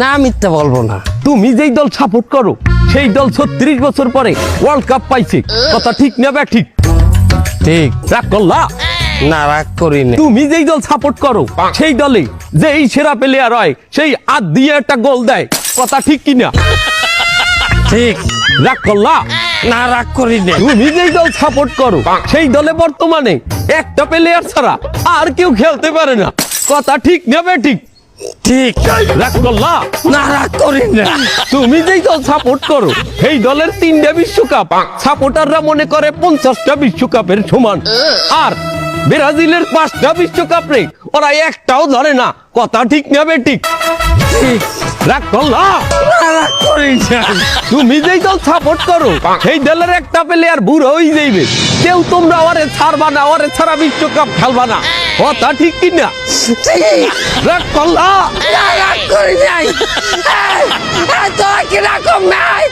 না মিথ্যা বলবো না। তুমি যেই দল সাপোর্ট করো সেই দল 36 বছর পরে ওয়ার্ল্ড কাপ পাইছে, কথা ঠিক না বে ঠিক? ঠিক। রাগ করলা? না রাগ করি না। তুমি যেই দল সাপোর্ট করো সেই দলে যে এই সেরা প্লেয়ার হয় সেই হাত দিয়ে একটা গোল দেয়, কথা ঠিক কিনা? ঠিক। রাগ করলা? না রাগ করি না। তুমি যেই দল সাপোর্ট করো সেই দলে বর্তমানে একটা প্লেয়ার ছাড়া আর কেউ খেলতে পারে না, কথা ঠিক না বে ঠিক? ঠিক। রাগ করলা? না রাগ করি না। তুমি যেই দল সাপোর্ট করো সেই দলের 3টা বিশ্বকাপ সাপোর্টাররা মনে করে 50টা বিশ্বকাপের সমান, আর ব্রাজিলের 5টা বিশ্বকাপ রে ওরা একটাও ধরে না, কথা ঠিক না বে ঠিক? ঠিক। রাগ করলা? না রাগ করি না। তুমি যেই দল সাপোর্ট করো সেই দলের একটা প্লেয়ার বুড়ো হয়ে যাইবে, কেউ তোমরা ওরে ছাড়বা না, ওরে ছাড়া বিশ্বকাপ খেলবা না, কথা ঠিক কিনা? ঠিক। রাগ করলা? না রাগ করি নাই। এই, এই, তোরা কি রকম নাই?